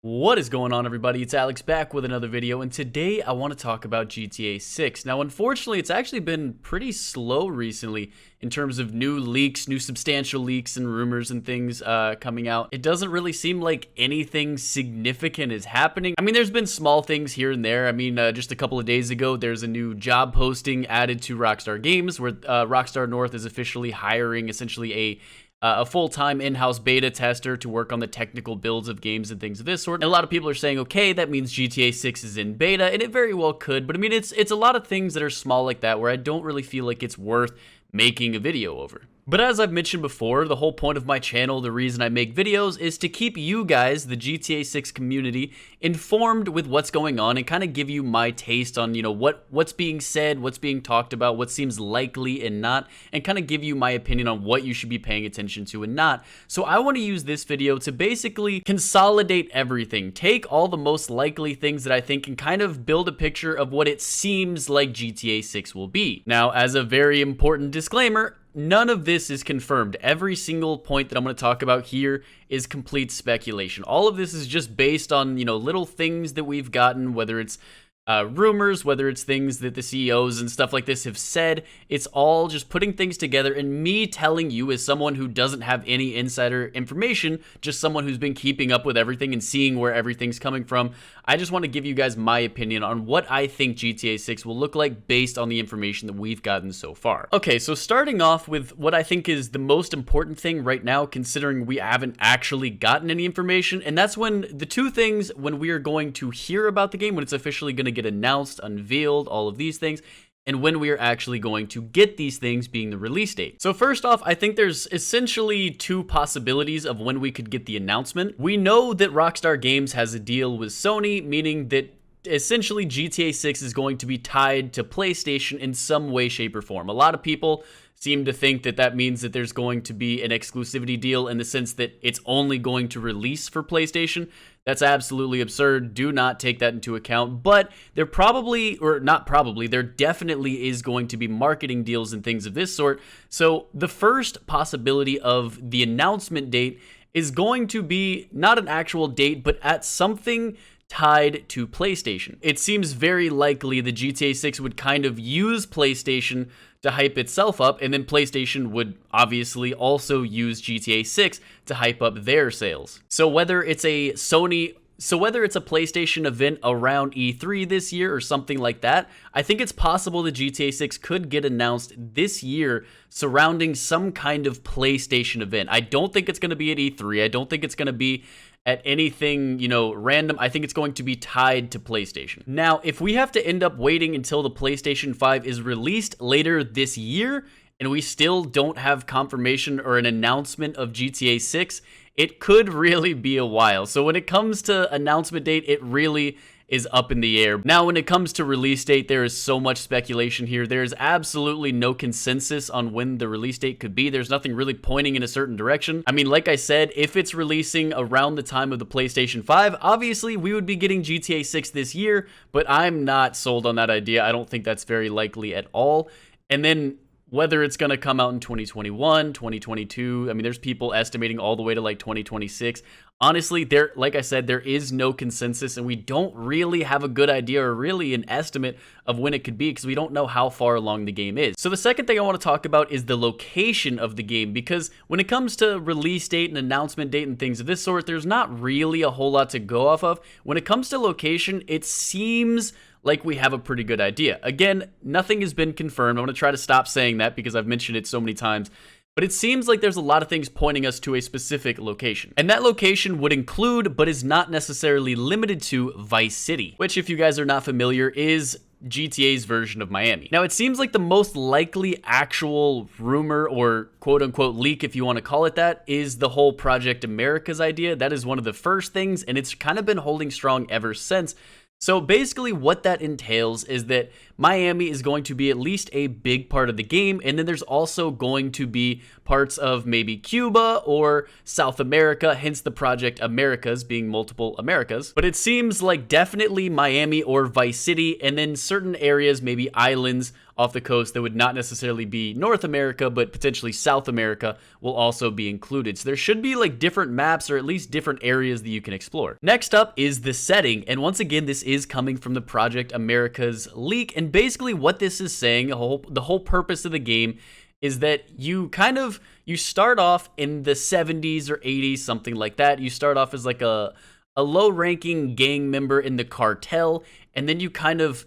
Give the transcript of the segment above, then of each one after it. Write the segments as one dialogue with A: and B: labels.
A: What is going on, everybody? It's Alex back with another video, and today I want to talk about GTA 6. Now, unfortunately, it's actually been pretty slow recently in terms of new leaks, new substantial leaks and rumors and things coming out. It doesn't really seem like anything significant is happening. I mean, there's been small things here and there. I mean, just a couple of days ago, there's a new job posting added to Rockstar Games where Rockstar North is officially hiring essentially a full-time in-house beta tester to work on the technical builds of games and things of this sort. And a lot of people are saying, okay, that means GTA 6 is in beta, and it very well could, but I mean, it's a lot of things that are small like that where I don't really feel like it's worth making a video over. But as I've mentioned before, the whole point of my channel, the reason I make videos, is to keep you guys, the GTA 6 community, informed with what's going on and kind of give you my taste on, what's being said, what's being talked about, what seems likely and not, and kind of give you my opinion on what you should be paying attention to and not. So I want to use this video to basically consolidate everything, take all the most likely things that I think and kind of build a picture of what it seems like GTA 6 will be. Now, as a very important disclaimer, none of this is confirmed. Every single point that I'm going to talk about here is complete speculation. All of this is just based on, little things that we've gotten, whether it's rumors, whether it's things that the CEOs and stuff like this have said. It's all just putting things together and me telling you as someone who doesn't have any insider information, just someone who's been keeping up with everything and seeing where everything's coming from. I just want to give you guys my opinion on what I think GTA 6 will look like based on the information that we've gotten so far. Okay, so starting off with what I think is the most important thing right now, considering we haven't actually gotten any information, and that's when the two things when we are going to hear about the game, when it's officially going to get announced, unveiled, all of these things, and when we are actually going to get these things being the release date. So first off, I think there's essentially two possibilities of when we could get the announcement. We know that Rockstar Games has a deal with Sony, meaning that essentially GTA 6 is going to be tied to PlayStation in some way, shape, or form. A lot of people seem to think that that means that there's going to be an exclusivity deal in the sense that it's only going to release for PlayStation. That's absolutely absurd. Do not take that into account. But there probably, or not probably, there definitely is going to be marketing deals and things of this sort. So the first possibility of the announcement date is going to be not an actual date, but at something tied to PlayStation. It seems very likely the GTA 6 would kind of use PlayStation to hype itself up, and then PlayStation would obviously also use GTA 6 to hype up their sales. So whether it's a PlayStation event around E3 this year or something like that, I think it's possible that GTA 6 could get announced this year surrounding some kind of PlayStation event. I don't think it's going to be at E3. I don't think it's going to be at anything, random. I think it's going to be tied to PlayStation. Now, if we have to end up waiting until the PlayStation 5 is released later this year, and we still don't have confirmation or an announcement of GTA 6, it could really be a while. So when it comes to announcement date, it really is up in the air. Now, when it comes to release date, there is so much speculation here. There is absolutely no consensus on when the release date could be. There's nothing really pointing in a certain direction. I mean, like I said, if it's releasing around the time of the PlayStation 5, obviously we would be getting GTA 6 this year, but I'm not sold on that idea. I don't think that's very likely at all. And then whether it's going to come out in 2021, 2022, I mean, there's people estimating all the way to like 2026. Honestly, like I said, there is no consensus, and we don't really have a good idea or really an estimate of when it could be because we don't know how far along the game is. So the second thing I want to talk about is the location of the game, because when it comes to release date and announcement date and things of this sort, there's not really a whole lot to go off of. When it comes to location, it seems like we have a pretty good idea. Again, nothing has been confirmed. I'm going to try to stop saying that because I've mentioned it so many times. But it seems like there's a lot of things pointing us to a specific location. And that location would include, but is not necessarily limited to, Vice City, which, if you guys are not familiar, is GTA's version of Miami. Now, it seems like the most likely actual rumor or quote-unquote leak, if you want to call it that, is the whole Project America's idea. That is one of the first things, and it's kind of been holding strong ever since. So basically what that entails is that Miami is going to be at least a big part of the game, and then there's also going to be parts of maybe Cuba or South America, hence the Project Americas being multiple Americas. But it seems like definitely Miami or Vice City, and then certain areas, maybe islands, off the coast that would not necessarily be North America, but potentially South America will also be included. So there should be like different maps or at least different areas that you can explore. Next up is the setting. And once again, this is coming from the Project America's leak. And basically what this is saying, the whole purpose of the game is that you start off in the 70s or 80s, something like that. You start off as like a low-ranking gang member in the cartel, and then you kind of,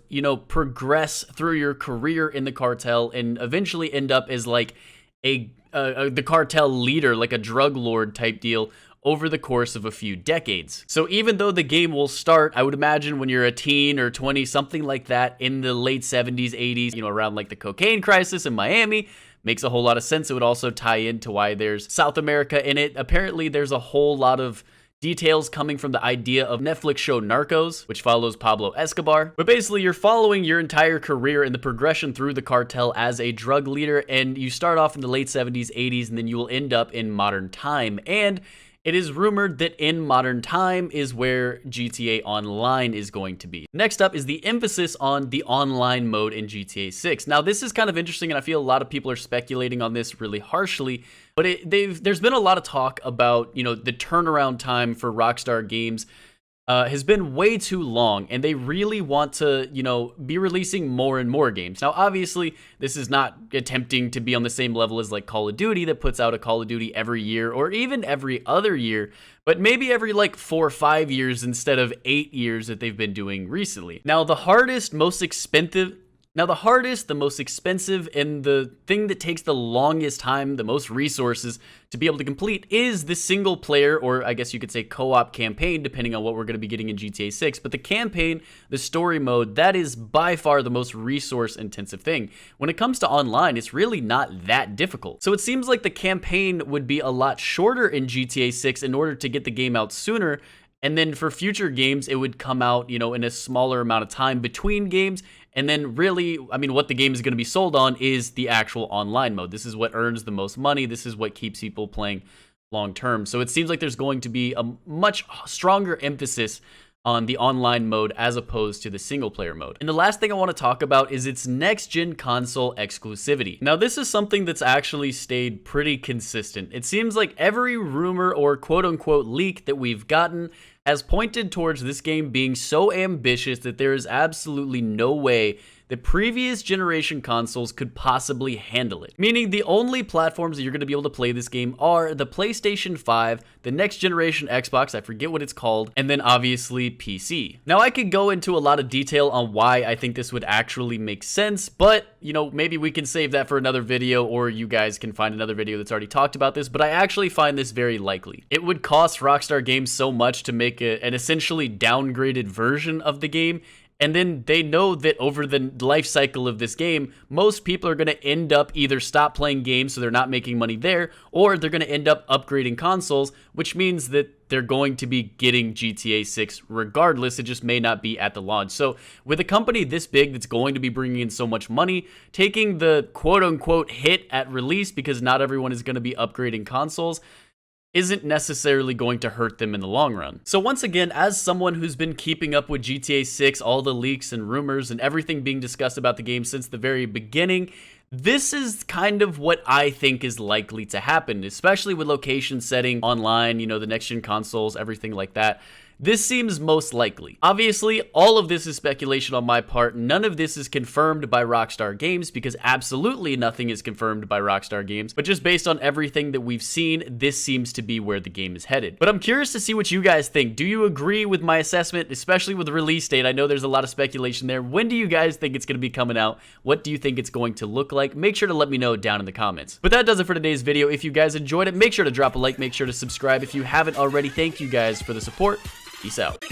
A: progress through your career in the cartel and eventually end up as like the cartel leader, like a drug lord type deal over the course of a few decades. So even though the game will start, I would imagine when you're a teen or 20, something like that, in the late 70s, 80s, around like the cocaine crisis in Miami, makes a whole lot of sense. It would also tie into why there's South America in it. Apparently there's a whole lot of details coming from the idea of Netflix show Narcos, which follows Pablo Escobar. But basically, you're following your entire career and the progression through the cartel as a drug leader, and you start off in the late 70s, 80s, and then you will end up in modern time. And it is rumored that in modern time is where GTA Online is going to be. Next up is the emphasis on the online mode in GTA 6. Now, this is kind of interesting, and I feel a lot of people are speculating on this really harshly, but there's been a lot of talk about, the turnaround time for Rockstar Games has been way too long, and they really want to, be releasing more and more games. Now, obviously, this is not attempting to be on the same level as like Call of Duty that puts out a Call of Duty every year or even every other year, but maybe every like 4 or 5 years instead of 8 years that they've been doing recently. Now, the hardest, the most expensive, and the thing that takes the longest time, the most resources to be able to complete is the single player, or I guess you could say co-op campaign, depending on what we're going to be getting in GTA 6. But the campaign, the story mode, that is by far the most resource intensive thing. When it comes to online, it's really not that difficult. So it seems like the campaign would be a lot shorter in GTA 6 in order to get the game out sooner. And then for future games, it would come out, in a smaller amount of time between games. And then really, what the game is going to be sold on is the actual online mode. This is what earns the most money. This is what keeps people playing long term. So it seems like there's going to be a much stronger emphasis on the online mode as opposed to the single player mode. And the last thing I want to talk about is its next gen console exclusivity. Now, this is something that's actually stayed pretty consistent. It seems like every rumor or quote unquote leak that we've gotten has pointed towards this game being so ambitious that there is absolutely no way that previous generation consoles could possibly handle it. Meaning the only platforms that you're going to be able to play this game are the PlayStation 5, the next generation Xbox, I forget what it's called, and then obviously PC. Now, I could go into a lot of detail on why I think this would actually make sense, but maybe we can save that for another video, or you guys can find another video that's already talked about this, but I actually find this very likely. It would cost Rockstar Games so much to make an essentially downgraded version of the game, and then they know that over the life cycle of this game, most people are going to end up either stop playing games so they're not making money there, or they're going to end up upgrading consoles, which means that they're going to be getting GTA 6 regardless. It just may not be at the launch. So with a company this big that's going to be bringing in so much money, taking the quote-unquote hit at release because not everyone is going to be upgrading consoles isn't necessarily going to hurt them in the long run. So once again, as someone who's been keeping up with GTA 6, all the leaks and rumors and everything being discussed about the game since the very beginning, this is kind of what I think is likely to happen, especially with location setting online, the next-gen consoles, everything like that. This seems most likely. Obviously, all of this is speculation on my part. None of this is confirmed by Rockstar Games because absolutely nothing is confirmed by Rockstar Games. But just based on everything that we've seen, this seems to be where the game is headed. But I'm curious to see what you guys think. Do you agree with my assessment, especially with the release date? I know there's a lot of speculation there. When do you guys think it's going to be coming out? What do you think it's going to look like? Make sure to let me know down in the comments. But that does it for today's video. If you guys enjoyed it, make sure to drop a like. Make sure to subscribe if you haven't already. Thank you guys for the support. Peace out.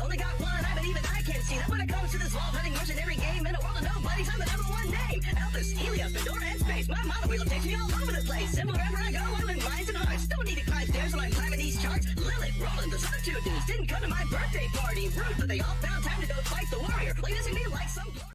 A: Only got one eye, but even I can't see that when it comes to this wall-hunting mercenary game in a world of nobodies, I'm the #1 name. Elvis, Helios, Pandora, and space. My motto wheel takes me all over the place. And wherever I go, I'm in minds and hearts. Don't need to climb stairs when I'm climbing these charts. Lilith, Roland, the other two dudes didn't come to my birthday party. Rude, but they all found time to go fight the warrior. Like this can be like some